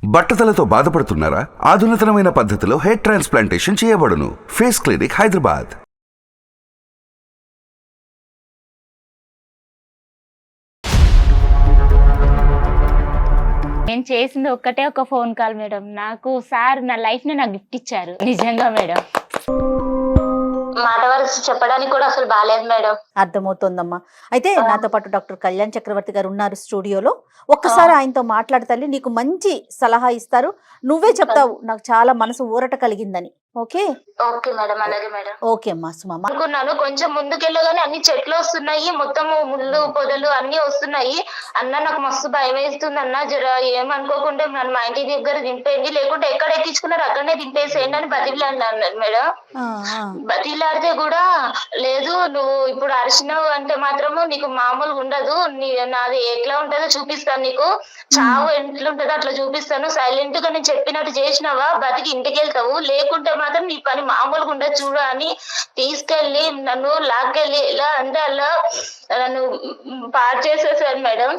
బట్టతలతో బాధపడుతున్నారా? ఆధునితనమైన పద్ధతిలో hair transplantation చేయబడును. Face clinic, Hyderabad. నేను చేసింది ఒక్కటే ఒక ఫోన్ కాల్ మేడం. నాకు సార్ నా లైఫ్ ని నాకు గిఫ్ట్ ఇచ్చారు. నిజంగా మేడం. మాట వరుస చెప్పడానికి కూడా అసలు బాలేదు మేడం. అర్థమవుతోందమ్మా. అయితే నాతో పాటు డాక్టర్ కళ్యాణ్ చక్రవర్తి గారు ఉన్నారు స్టూడియోలో. ఒక్కసారి ఆయనతో మాట్లాడతాలి, నీకు మంచి సలహా ఇస్తారు. నువ్వే చెప్తావు నాకు చాలా మనసు ఊరట కలిగిందని. ఓకే ఓకే మేడం, అలాగే మేడం. ఓకే అమ్మా. సుమమ్మ అనుకున్నాను కొంచెం ముందుకెళ్ళగానే అన్ని చెట్లు వస్తున్నాయి, మొత్తము ముళ్ళు పొదలు అన్ని వస్తున్నాయి. అన్న నాకు మస్తు భయం వేస్తుంది అన్న, జర ఏమనుకోకుండా నన్ను మా ఇంటి దగ్గర దింపేయండి, లేకుంటే ఎక్కడ ఎక్కించుకున్నారు అక్కడనే దింపేసేయండి అని బతిలాడినాను మేడం. బతిలాడితే కూడా లేదు, నువ్వు ఇప్పుడు అరిచినావు అంటే మాత్రము నీకు మామూలుగా ఉండదు, నాది ఎట్లా ఉంటుందో చూపిస్తాను, నీకు చావు ఎట్లుంటుందో అట్లా చూపిస్తాను, సైలెంట్ గా నేను చెప్పినట్టు చేసినావా బతికి ఇంటికి వెళ్తావు, లేకుంటే మాత్రం నీ పని మామూలుగా ఉండదు చూడు అని తీసుకెళ్లి నన్ను లాక్కెళ్ళి ఎలా అంటే అలా నన్ను పాడు చేసేసారు మేడం.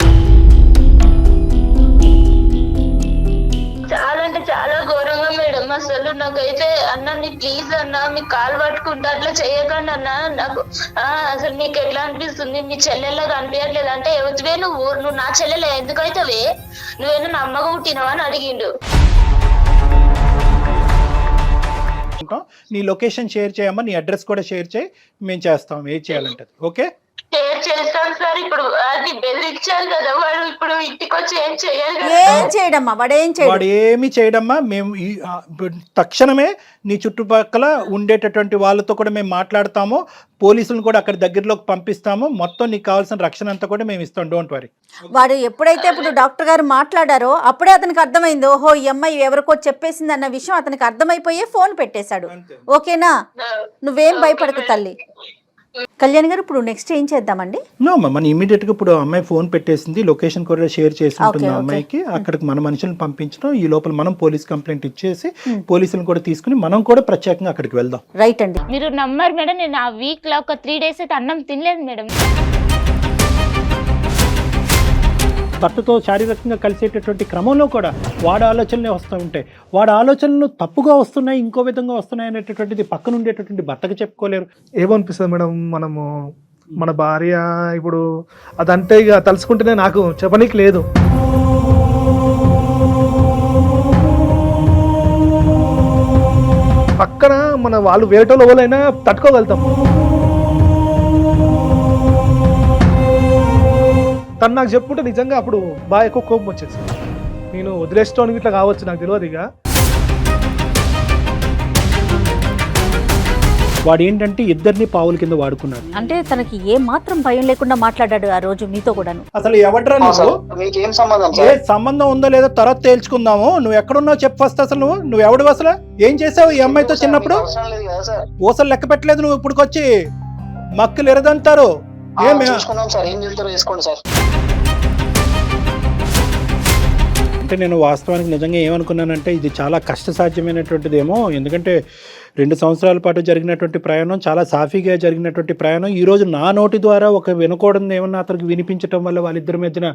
చాలా అంటే చాలా ఘోరంగా మేడం. అసలు నాకైతే అన్న నీ ప్లీజ్ అన్న మీ కాలు పట్టుకుంటా అట్లా చేయకండి అన్న, నాకు అసలు నీకు ఎట్లా అనిపిస్తుంది, మీ చెల్లెల్లాగా అనిపించట్లేదు అంటే ఎవరివే నువ్వు నా చెల్లెలే ఎందుకైతేవే నువ్వేనా నా అమ్మగా పుట్టినవా అని అడిగిండు. నీ లొకేషన్ షేర్ చేయమ్మా, నీ అడ్రస్ కూడా షేర్ చేయి, మేము చేస్తాం ఏం చేయాలంటే. ఓకే షేర్ చేస్తాను సార్. ఇప్పుడు అది బెదిరించారు కదా వాడు, ఇప్పుడు ఇంటికి వచ్చి ఏం చేయాలి? ఏం చేయడమ్మా, వాడు ఏమి చేయడమ్మా. మేము తక్షణమే నీ చుట్టుపక్కల ఉండేటటువంటి వాళ్ళతో కూడా మేము మాట్లాడతాము, పోలీసులను కూడా అక్కడ దగ్గరలోకి పంపిస్తాము, మొత్తం నీకు కావాల్సిన రక్షణ అంతా కూడా మేము ఇస్తాం. Don't worry. వాడు ఎప్పుడైతే ఇప్పుడు డాక్టర్ గారు మాట్లాడారో అప్పుడే అతనికి అర్థమైంది, ఓహో ఈ అమ్మాయి ఎవరికో చెప్పేసింది అన్న విషయం అతనికి అర్థమైపోయే ఫోన్ పెట్టేశాడు. ఓకేనా, నువ్వేం భయపడకు తల్లి. కళ్యాణ్ గారు ఇప్పుడు నెక్స్ట్ ఏం చేద్దామండి? నో మన ఇమీడియట్ గా ఇప్పుడు అమ్మాయి ఫోన్ పెట్టేసింది, లొకేషన్ కూడా షేర్ చేసి ఉంటుంది అమ్మాయికి, అక్కడికి మన మనుషులను పంపించడం, ఈ లోపల మనం పోలీస్ కంప్లైంట్ ఇచ్చేసి పోలీసులను కూడా తీసుకుని మనం కూడా ప్రత్యేకంగా అక్కడికి వెళ్దాం. రైట్ అండి. మీరు నమ్మరు మేడం, నేను ఆ వీక్ లో ఒక 3 days అయితే అన్నం తినలేదు మేడం. భర్తతో శారీరకంగా కలిసేటటువంటి క్రమంలో కూడా వాడి ఆలోచనలే వస్తూ ఉంటాయి, వాడి ఆలోచనలు తప్పుగా వస్తున్నాయి, ఇంకో విధంగా వస్తున్నాయి అనేటటువంటిది పక్కన ఉండేటటువంటి భర్తకు చెప్పుకోలేరు. ఏమనిపిస్తుంది మేడం, మనము మన భార్య ఇప్పుడు అదంటే ఇక తలుచుకుంటేనే నాకు చెప్పనీకి లేదు. పక్కన మన వాళ్ళు వేటోళ్ళు ఎవరైనా తట్టుకోగలుగుతాం. తను నాకు చెప్పుకుంటే నిజంగా అప్పుడు బాగా ఎక్కువ కోపం వచ్చేసి నేను వదిలేసుకోవడానికి ఇట్లా కావచ్చు, నాకు తెలియదు. ఇక వాడు ఏంటంటే ఇద్దరిని పావుల కింద వాడుకున్నాడు. అంటే తనకి ఏ మాత్రం భయం లేకుండా మాట్లాడాడు ఆ రోజు మీతో కూడాను. అసలు ఎవడ్రా నువ్వు, మీకేం సంబంధం? ఏ సంబంధం ఉందో లేదో తర్వాత తేల్చుకుందాము. నువ్వు ఎక్కడున్నావు చెప్పు ఫస్ట్. అసలు నువ్వు ఎవడు, అసలు ఏం చేసావు ఈ అమ్మాయితో చిన్నప్పుడు? ఊసలు లెక్క పెట్టలేదు నువ్వు, ఇప్పుడుకొచ్చి మక్కులు ఎరదంటారు. అంటే నేను వాస్తవానికి నిజంగా ఏమనుకున్నానంటే ఇది చాలా కష్టసాధ్యమైనటువంటిదేమో, ఎందుకంటే 2 సంవత్సరాల పాటు జరిగినటువంటి ప్రయాణం చాలా సాఫీగా జరిగినటువంటి ప్రయాణం ఈరోజు నా నోటి ద్వారా ఒక వినకూడదు ఏమన్నా అతనికి వినిపించడం వల్ల వాళ్ళిద్దరి మధ్యన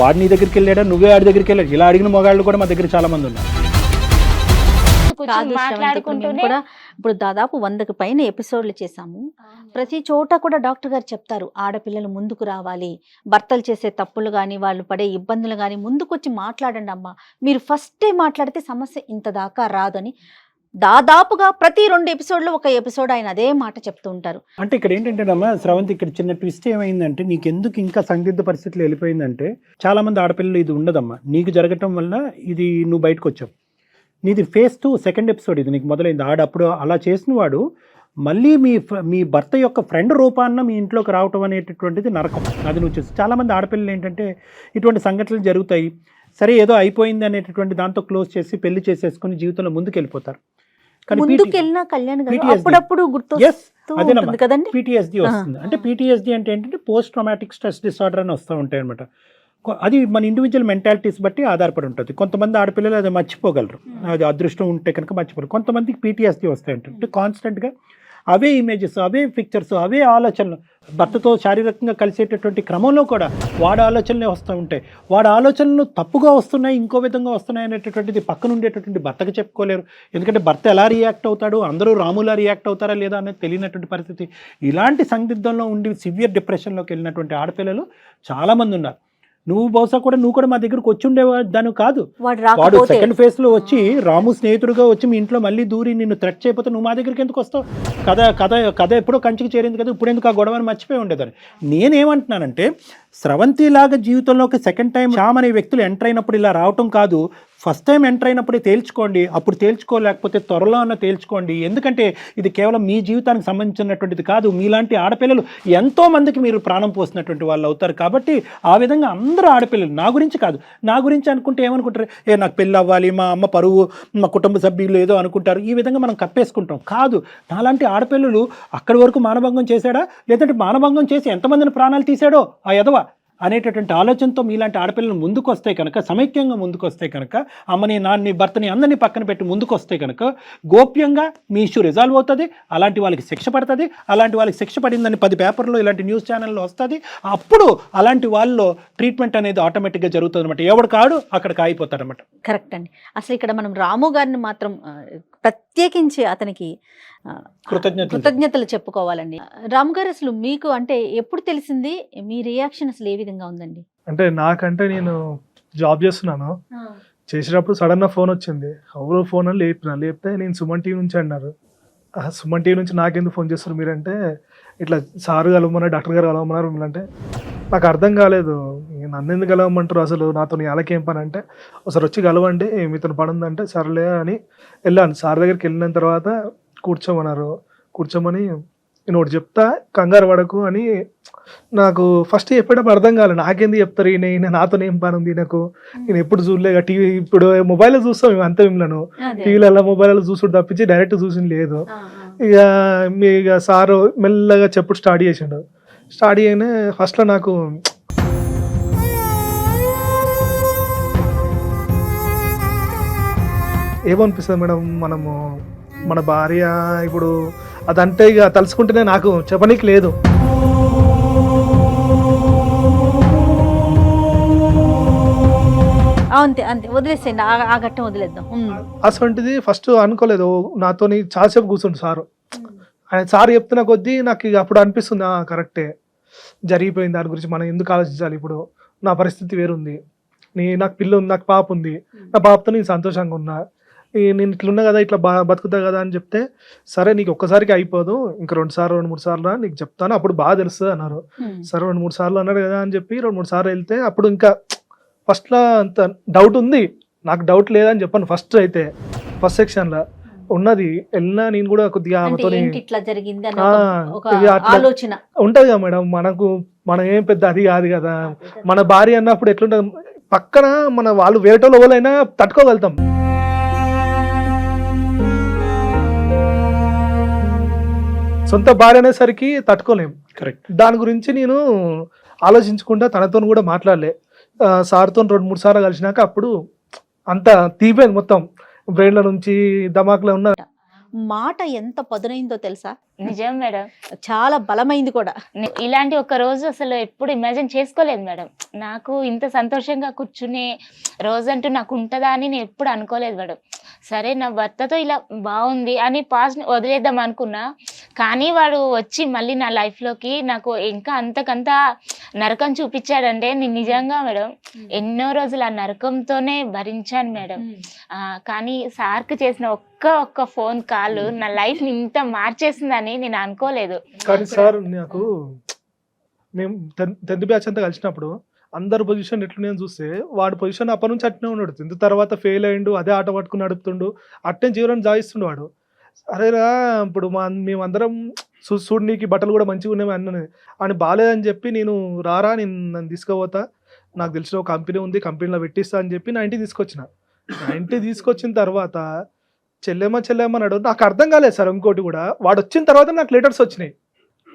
వాడు నీ దగ్గరికి వెళ్ళాడా, నువ్వే వాడి దగ్గరికి వెళ్ళాడు, ఇలా అడిగిన మొగాళ్ళు కూడా మా దగ్గర చాలా మంది ఉన్నారు. కూడా ఇప్పుడు దాదాపు 100కి పైన ఎపిసోడ్లు చేశాము. ప్రతి చోట కూడా డాక్టర్ గారు చెప్తారు ఆడపిల్లలు ముందుకు రావాలి, భర్తలు చేసే తప్పులు కానీ వాళ్ళు పడే ఇబ్బందులు కానీ ముందుకొచ్చి మాట్లాడండి అమ్మా, మీరు ఫస్టే మాట్లాడితే సమస్య ఇంత దాకా రాదని. దాదాపుగా ప్రతి 2 ఎపిసోడ్లు ఒక ఎపిసోడ్ ఆయన అదే మాట చెప్తూ ఉంటారు. అంటే ఇక్కడ ఏంటంటేనమ్మా శ్రవంతి, ఇక్కడ చిన్న ట్విస్ట్ ఏమైందంటే నీకెందుకు ఇంకా సందిగ్ధ పరిస్థితులు వెళ్ళిపోయిందంటే చాలా మంది ఆడపిల్లలు ఇది ఉండదమ్మా, నీకు జరగటం వల్ల ఇది నువ్వు బయటకు వచ్చావు. నీది ఫేజ్ 2 సెకండ్ ఎపిసోడ్ ఇది నీకు మొదలైంది. అప్పుడు అలా చేసిన వాడు మళ్ళీ మీ భర్త యొక్క ఫ్రెండ్ రూపాన్న మీ ఇంట్లోకి రావటం అనేటటువంటిది నరకం. అది నువ్వు చూసి చాలామంది ఆడపిల్లలు ఏంటంటే ఇటువంటి సంఘటనలు జరుగుతాయి, సరే ఏదో అయిపోయింది అనేటటువంటి దాంతో క్లోజ్ చేసి పెళ్లి చేసేసుకుని జీవితంలో ముందుకు వెళ్ళిపోతారు. ముందుకెళ్ళినా కళ్యాణ్ గారు అప్పుడప్పుడు గుర్తొస్తుంది కదండి PTSD వస్తుంది. అంటే PTSD అంటే ఏంటంటే పోస్ట్ ట్రామాటిక్ స్ట్రెస్ డిసార్డర్ అని వస్తూ ఉంటాయి అనమాట. అది మన ఇండివిజువల్ మెంటాలిటీస్ బట్టి ఆధారపడి ఉంటుంది. కొంతమంది ఆడపిల్లలు అది మర్చిపోగలరు, అది అదృష్టం ఉంటే కనుక మర్చిపోరు. కొంతమందికి PTSD వస్తాయి అంటే కాన్స్టెంట్గా అవే ఇమేజెస్, అవే పిక్చర్స్, అవే ఆలోచనలు. భర్తతో శారీరకంగా కలిసేటటువంటి క్రమంలో కూడా వాడి ఆలోచనలే వస్తూ ఉంటాయి. వాడి ఆలోచనలు తప్పుగా వస్తున్నాయి, ఇంకో విధంగా వస్తున్నాయి అనేటటువంటిది పక్కన ఉండేటటువంటి భర్తకు చెప్పుకోలేరు. ఎందుకంటే భర్త ఎలా రియాక్ట్ అవుతాడు, అందరూ రాములా రియాక్ట్ అవుతారా లేదా అనేది తెలియనటువంటి పరిస్థితి. ఇలాంటి సందిగ్ధంలో ఉండి సివియర్ డిప్రెషన్లోకి వెళ్ళినటువంటి ఆడపిల్లలు చాలామంది ఉన్నారు. నువ్వు కూడా మా దగ్గరకు వచ్చి ఉండేవాడు కాదు. వాడు సెకండ్ ఫేజ్ లో వచ్చి రాము స్నేహితుడుగా వచ్చి మీ ఇంట్లో మళ్ళీ దూరి నిన్ను థ్రెట్ చేయకపోతే నువ్వు మా దగ్గరికి ఎందుకు వస్తావు? కథ ఎప్పుడో కంచికి చేరింది కదా, ఇప్పుడు ఎందుకు ఆ గొడవని మర్చిపోయి ఉండేదని. నేనేమంటున్నానంటే స్రవంతిలాగా జీవితంలోకి సెకండ్ టైం శ్యామ్ అనే వ్యక్తులు ఎంటర్ అయినప్పుడు ఇలా రావటం కాదు, ఫస్ట్ టైం ఎంటర్ అయినప్పుడే తేల్చుకోండి. అప్పుడు తేల్చుకోలేకపోతే త్వరలో అన్న తేల్చుకోండి. ఎందుకంటే ఇది కేవలం మీ జీవితానికి సంబంధించినటువంటిది కాదు. మీలాంటి ఆడపిల్లలు ఎంతో మందికి మీరు ప్రాణం పోసినటువంటి వాళ్ళు అవుతారు. కాబట్టి ఆ విధంగా అందరూ ఆడపిల్లలు, నా గురించి కాదు, నా గురించి అనుకుంటే ఏమనుకుంటారు, నాకు పెళ్ళి అవ్వాలి, మా అమ్మ పరువు, మా కుటుంబ సభ్యులు ఏదో అనుకుంటారు. ఈ విధంగా మనం కప్పేసుకుంటాం. కాదు, నాలాంటి ఆడపిల్లలు అక్కడి వరకు మానభంగం చేశాడా, లేదంటే మానభంగం చేసి ఎంతమందిని ప్రాణాలు తీశాడో ఆ ఎదవ అనేటటువంటి ఆలోచనతో మీలాంటి ఆడపిల్లలు ముందుకు వస్తే కనుక, సమైక్యంగా ముందుకు వస్తే కనుక, అమ్మని నాన్నని భర్తని అందరినీ పక్కన పెట్టి ముందుకు వస్తే కనుక గోప్యంగా మీ ఇష్యూ రిజాల్వ్ అవుతుంది. అలాంటి వాళ్ళకి శిక్ష పడుతుంది. అలాంటి వాళ్ళకి శిక్ష పడిందని 10 పేపర్లో ఇలాంటి న్యూస్ ఛానల్లో వస్తుంది. అప్పుడు అలాంటి వాళ్ళలో ట్రీట్మెంట్ అనేది ఆటోమేటిక్గా జరుగుతుంది అనమాట. ఎవడు కాడు అక్కడికి ఆగిపోతాడనమాట. కరెక్ట్ అండి. అసలు ఇక్కడ మనం రాము గారిని మాత్రం ప్రత్యేకించి అతనికి కృతజ్ఞతలు చెప్పుకోవాలండి. రాము గారు, అసలు మీకు అంటే ఎప్పుడు తెలిసింది, మీ రియాక్షన్ అసలు ఏ విధంగా ఉందండి? అంటే నాకంటే నేను జాబ్ చేస్తున్నాను, చేసేటప్పుడు సడన్ గా ఫోన్ వచ్చింది. ఎవరో ఫోన్ అని లేపితే నేను సుమన్ టీవీ నుంచి అన్నారు. సుమన్ టీవీ నుంచి నాకెందుకు ఫోన్ చేస్తారు మీరంటే, ఇట్లా సారు కలవమన్నారు, డాక్టర్ గారు కలవమన్నారు. మీరంటే నాకు అర్థం కాలేదు, నన్ను ఎందుకు కలవమంటారు, అసలు నాతో వాళ్ళకేం పని అంటే, ఒకసారి వచ్చి కలవండి మీతో పని ఉందంటే సర్లే అని వెళ్ళాను. సార్ దగ్గరికి వెళ్ళిన తర్వాత కూర్చోమన్నారు. కూర్చోమని నేను ఒకటి చెప్తా, కంగారు పడకు అని. నాకు ఫస్ట్ చెప్పేటప్పుడు అర్థం కాలేదు, నాకేంది చెప్తారు ఈయన, నాతో ఏం పని ఉంది నాకు, నేను ఎప్పుడు చూడలేక టీవీ, ఇప్పుడు మొబైల్లో చూస్తాం మేము అంతే, మిమ్మల్ని టీవీలలో మొబైల్లో చూసుడు తప్పించి డైరెక్ట్ చూసి లేదు. ఇక సారు మెల్లగా చెప్పుడు స్టార్ట్ చేసిండు. స్టార్ట్ చేయగానే ఫస్ట్లో నాకు ఏమనిపిస్తుంది మేడం, మనము మన భార్య ఇప్పుడు అదంటే ఇక తలుచుకుంటేనే నాకు చెప్పనీకి లేదు. అంతే అంతే, వదిలేసేయండి, ఆ ఘట్టం వదిలేద్దాం. అసలుంటిది ఫస్ట్ అనుకోలేదు. నాతోని చాలాసేపు కూర్చుండు సారు. ఆయన సార్ చెప్తున్న కొద్దీ నాకు ఇక అప్పుడు అనిపిస్తుంది, కరెక్టే జరిగిపోయింది, దాని గురించి మనం ఎందుకు ఆలోచించాలి, ఇప్పుడు నా పరిస్థితి వేరుంది, నాకు పిల్ల ఉంది, నాకు పాప ఉంది, నా పాపతో నేను సంతోషంగా ఉన్నా, నేను ఇట్లున్నా కదా, ఇట్లా బతుకుతా కదా అని చెప్తే, సరే నీకు ఒక్కసారికి అయిపోదు, ఇంకా 2 సార్లు 2-3 సార్లు నీకు చెప్తాను, అప్పుడు బాగా తెలుస్తుంది అన్నారు. సరే 2-3 సార్లు అన్నాడు కదా అని చెప్పి 2-3 సార్లు వెళ్తే, అప్పుడు ఇంకా ఫస్ట్లో అంత డౌట్ ఉంది, నాకు డౌట్ లేదని చెప్పాను. ఫస్ట్ సెక్షన్లో ఉన్నది వెళ్ళినా నేను కూడా కొద్దిగా ఉంటది కదా మేడం, మనం ఏం పెద్ద అది కాదు కదా, మన భార్య అన్నప్పుడు ఎట్లుంటది, పక్కన మన వాళ్ళు వేరేటోళ్ళు ఎవరైనా తట్టుకోగలుగుతాం. సొంత భార్య అనేసరికి తట్టుకోలేం. కరెక్ట్. దాని గురించి నేను ఆలోచించకుండా తనతో కూడా మాట్లాడలే. సార్తో 2-3 సార్లు కలిసినాక అప్పుడు అంత తీపోయింది, మొత్తం బ్రెయిన్ల నుంచి దమాకులో ఉన్న మాట ఎంత పదునైందో తెలుసా? నిజం మేడం, చాలా బలమైంది కూడా. ఇలాంటి ఒక రోజు అసలు ఎప్పుడు ఇమాజిన్ చేసుకోలేదు మేడం. నాకు ఇంత సంతోషంగా కూర్చునే రోజు అంటూ నాకు ఉంటుందా అని నేను ఎప్పుడు అనుకోలేదు మేడం. సరే నా భర్తతో ఇలా బాగుంది అని పాస్ట్ వదిలేద్దాం అనుకున్నా, కానీ వాడు వచ్చి మళ్ళీ నా లైఫ్లోకి నాకు ఇంకా అంతకంత నరకం చూపించాడంటే నేను నిజంగా మేడం ఎన్నో రోజులు ఆ నరకంతోనే భరించాను మేడం. కానీ సార్కి చేసిన ఒక్క ఫోన్ కాల్ నా లైఫ్ ని ఇంత మార్చేసిందని నేను అనుకోలేదు. కానీ సార్ నాకు మేము 10th బ్యాచ్ అంతా కలిసినప్పుడు అందరు పొజిషన్ ఎట్లున్నాయని చూస్తే వాడి పొజిషన్ అప్పటి నుంచి అట్నే ఉన్నాడు. 10th తర్వాత ఫెయిల్ అయ్యిండు, అదే ఆట పట్టుకుని నడుపుతుండు, అట్టే జీవనం జాయిస్తుండు వాడు. అరేరా ఇప్పుడు మేమందరం చూడు నీకు బట్టలు కూడా మంచిగా ఉన్నాయి అన్నది అని బాగాలేదని చెప్పి నేను నన్ను తీసుకుపోతా, నాకు తెలిసిన ఒక కంపెనీ ఉంది, కంపెనీలో పెట్టిస్తా అని చెప్పి నా ఇంటికి తీసుకొచ్చిన. తీసుకొచ్చిన తర్వాత చెల్లెమ్మన్నాడు. నాకు అర్థం కాలేదు సార్. ఇంకోటి కూడా వాడు వచ్చిన తర్వాత నాకు లెటర్స్ వచ్చినాయి,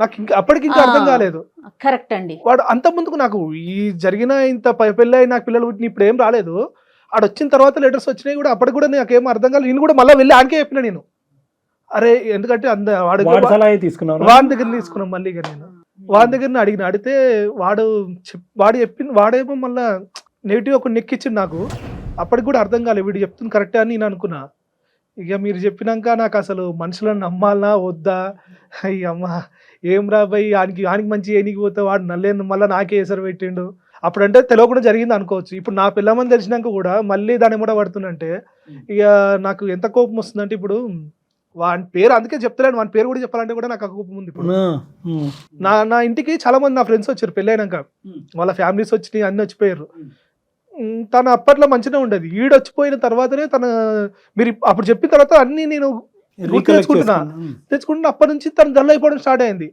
నాకు ఇంకా అప్పటికి ఇంకా అర్థం కాలేదు. కరెక్ట్ అండి. వాడు అంత ముందుకు నాకు ఈ జరిగిన ఇంత పెళ్ళి అయి నాకు పిల్లలు పుట్టిన ఇప్పుడు ఏం రాలేదు, వాడు వచ్చిన తర్వాత లెటర్స్ వచ్చినాయి కూడా. అప్పటికి కూడా నాకేం అర్థం కాలేదు. నేను కూడా మళ్ళీ వెళ్ళి ఆడికే చెప్పిన, నేను అరే ఎందుకంటే వాడు వాడి సలహా తీసుకున్నావు వాడి దగ్గర తీసుకున్నాం. మళ్ళీ ఇక నేను వాడి దగ్గర అడిగితే వాడు వాడేమో మళ్ళా నెగిటివ్ ఒక నెక్కిచ్చిండు నాకు. అప్పటికి కూడా అర్థం కాలేదు వీడు చెప్తుంది కరెక్టే అని నేను అనుకున్నా. ఇక మీరు చెప్పినాక నాకు అసలు మనుషులను నమ్మాలనా వద్దా, అమ్మ ఏం రాబాయి ఆనికి మంచి ఏనికి పోతే వాడు నల్లేను మళ్ళీ నాకే ఎసరు పెట్టిండు. అప్పుడంటే తెలియకుండా జరిగింది అనుకోవచ్చు. ఇప్పుడు నా పిల్లమని తెలిసినాక కూడా మళ్ళీ దాని కూడా పడుతుందంటే ఇక నాకు ఎంత కోపం వస్తుందంటే, ఇప్పుడు వాని పేరు అందుకే చెప్తలేను, వాని పేరు కూడా చెప్పాలంటే కూడా నాకు కోపం ఉంది. ఇప్పుడు నా ఇంటికి చాలా మంది నా ఫ్రెండ్స్ వచ్చారు పెళ్ళైనాక, వాళ్ళ ఫ్యామిలీస్ వచ్చి అన్ని వచ్చిపోయారు. తను అప్పట్లో మంచిగా ఉండేది, ఈడు వచ్చిపోయిన తర్వాతనే మీరు అప్పుడు చెప్పిన తర్వాత అన్ని నేను తెచ్చుకుంటున్నా. అప్పటి నుంచి తను డల్ అయిపోవడం స్టార్ట్ అయింది.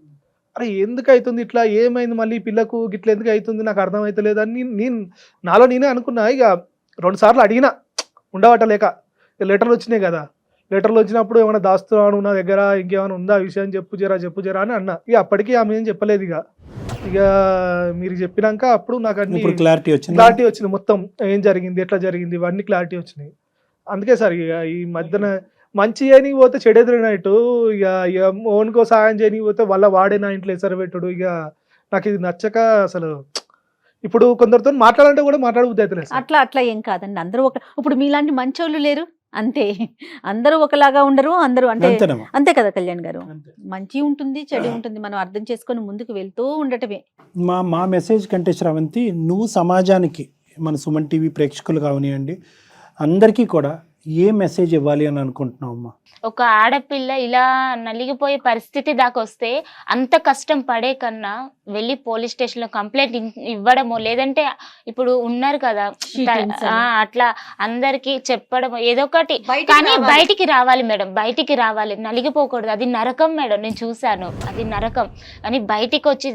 అరే ఎందుకు అవుతుంది ఇట్లా, ఏమైంది మళ్ళీ పిల్లకు గిట్ల ఎందుకు అవుతుంది నాకు అర్థం అవుతలేదు అని నాలో నేనే అనుకున్నా. ఇక 2 సార్లు అడిగినా ఉండవటలేక, లెటర్లు వచ్చినాయి కదా, లెటర్లు వచ్చినప్పుడు ఏమైనా దాస్తున్నాను నా దగ్గర, ఇంకేమైనా ఉందా విషయం చెప్పు జరా అని అన్నా. ఇక అప్పటికీ ఆమె ఏం చెప్పలేదు. ఇక మీరు చెప్పినాక అప్పుడు నాకు అన్ని క్లారిటీ వచ్చింది, మొత్తం ఏం జరిగింది ఎట్లా జరిగింది ఇవన్నీ క్లారిటీ వచ్చినాయి. అందుకే సార్ ఇక ఈ మధ్యన మంచి చేయనికి పోతే చెడెదిరినట్టు, ఇక ఓన్కో సాయం చేయనికి పోతే వాడే నా ఇంట్లో ఎసరు పెట్టడు. ఇక నాకు ఇది నచ్చక అసలు ఇప్పుడు కొందరితో మాట్లాడాలంటే కూడా మాట్లాడబుద్ధి అవుతలేదు. అట్లా ఏం కాదండి, అందరూ ఇప్పుడు మీలాంటి మంచోళ్ళు లేరు అంతే, అందరూ ఒకలాగా ఉండరు, అందరూ అంతే కదా కళ్యాణ్ గారు. మంచి ఉంటుంది చెడు ఉంటుంది, మనం అర్థం చేసుకొని ముందుకు వెళ్తూ ఉండటమే. మా మెసేజ్ కంటే శ్రవంతి, నువ్వు సమాజానికి, మన సుమన్ టీవీ ప్రేక్షకులు కావనియండి అందరికీ కూడా ఏ మెసేజ్ ఇవ్వాలి అని అనుకుంటున్నావు అమ్మా? ఒక ఆడపిల్ల ఇలా నలిగిపోయే పరిస్థితి దాకా వస్తే అంత కష్టం పడే కన్నా వెళ్ళి పోలీస్ స్టేషన్ లో కంప్లైంట్ ఇవ్వడము, లేదంటే ఇప్పుడు ఉన్నారు కదా అట్లా అందరికి చెప్పడం ఏదో ఒకటి, కానీ బయటికి రావాలి మేడం, బయటికి రావాలి, నలిగిపోకూడదు. అది నరకం మేడం, నేను చూసాను, అది నరకం. కానీ బయటికి వచ్చి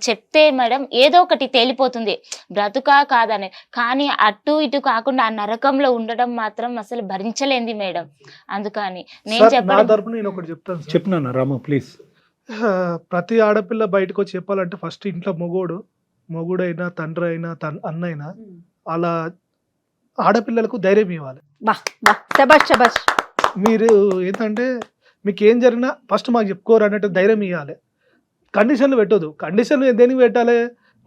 చెప్తే మేడం ఏదో ఒకటి తేలిపోతుంది, బ్రతుకా కాదని. కానీ అటు ఇటు కాకుండా ఆ నరకంలో ఉండడం మాత్రం అసలు భరించలేంది మేడం. అందుకని నేను చెప్తాను రాము ప్లీజ్. ప్రతి ఆడపిల్ల బయటకు వచ్చి చెప్పాలంటే ఫస్ట్ ఇంట్లో మొగుడైనా తండ్రి అయినా అన్న అయినా అలా ఆడపిల్లలకు ధైర్యం ఇవ్వాలి. మీరు ఏంటంటే మీకు ఏం జరిగినా ఫస్ట్ మాకు చెప్పుకోరు అన్నట్టు ధైర్యం ఇవ్వాలి. కండిషన్లు పెట్టదు. కండిషన్లు దేనికి పెట్టాలి?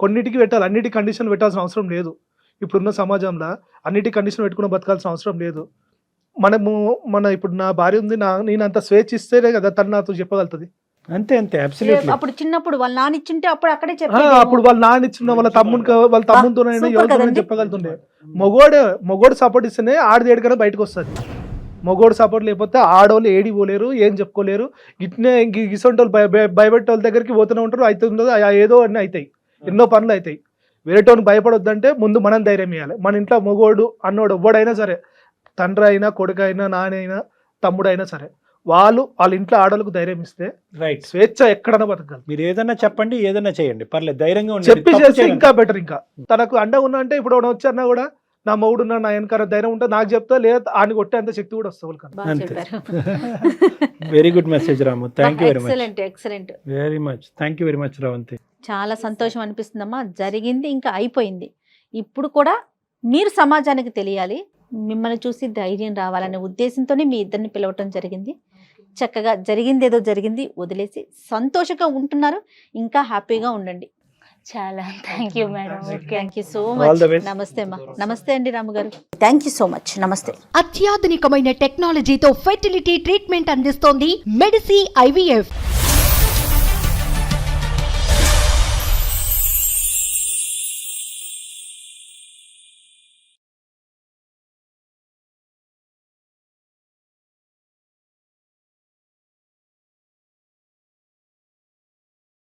కొన్నిటికి పెట్టాలి, అన్నిటికీ కండిషన్లు పెట్టాల్సిన అవసరం లేదు. ఇప్పుడున్న సమాజంలో అన్నిటికీ కండిషన్ పెట్టుకుని బతకాల్సిన అవసరం లేదు. ఇప్పుడు నా భార్య ఉంది, నేను అంత స్వేచ్ఛ ఇస్తేనే కదా తను నాతో చెప్పగలుగుతుంది. అంతే అబ్సల్యూట్లీ. అప్పుడు చిన్నప్పుడు వాళ్ళు నానిచ్చింటే అప్పుడు అక్కడే అప్పుడు వాళ్ళు నానిచ్చిన వాళ్ళ తమ్ముతో చెప్పగలుగుతుండే. మొగోడు సపోర్ట్ ఇస్తేనే ఆడది ఏడికైనా బయటకు వస్తుంది. మొగోడు సపోర్ట్ లేకపోతే ఆడవాళ్ళు ఏడి పోలేరు, ఏం చెప్పుకోలేరు. ఇట్నే గిసొంటోళ్ళు భయపెట్టే వాళ్ళ దగ్గరికి పోతూనే ఉంటారు, అవుతుందో ఏదో అన్నీ అవుతాయి, ఎన్నో పనులు అవుతాయి. వేరేటోని భయపడొద్దంటే ముందు మనం ధైర్యం ఇవ్వాలి. మన ఇంట్లో మొగోడు అన్నోడు ఎవ్వడైనా సరే, తండ్రి అయినా కొడుకు అయినా నాన్న అయినా తమ్ముడు అయినా సరే, వాళ్ళ ఇంట్లో ఆడవాళ్ళకు ధైర్యం ఇస్తే రైట్ స్వేచ్ఛ ఎక్కడైనా బతకాలి. మీరు ఏదైనా చెప్పండి, ఏదైనా చేయండి, పర్లేదు, ధైర్యంగా చెప్పి చేస్తే ఇంకా బెటర్. ఇంకా తనకు అండ ఉన్నా అంటే ఇప్పుడు వచ్చన్నా కూడా నా మొగుడు నా వెనకాల ధైర్యం ఉంటుంది, నాకు చెప్తా, లేదా ఆయన కొట్టే అంత శక్తి కూడా వస్తుంది. Very good message Ramu, thank you very much. Excellent, very much, thank you very much Ravanthi. చాలా సంతోషం అనిపిస్తుందమ్మా. జరిగింది ఇంకా అయిపోయింది. ఇప్పుడు కూడా మీరు సమాజానికి తెలియాలి, మిమ్మల్ని చూసి ధైర్యం రావాలనే ఉద్దేశంతోనే మీ ఇద్దరిని పిలవటం జరిగింది. చక్కగా జరిగింది, ఏదో జరిగింది, వదిలేసి సంతోషంగా ఉంటున్నారు. ఇంకా హ్యాపీగా ఉండండి. చాలా thank you madam. Thank you so much. నమస్తే అమ్మా. నమస్తే అండి రాము గారు. Thank you so much. నమస్తే. అత్యాధునికమైన టెక్నాలజీతో ఫెర్టిలిటీ ట్రీట్మెంట్ అందిస్తోంది మెడిసి IVF.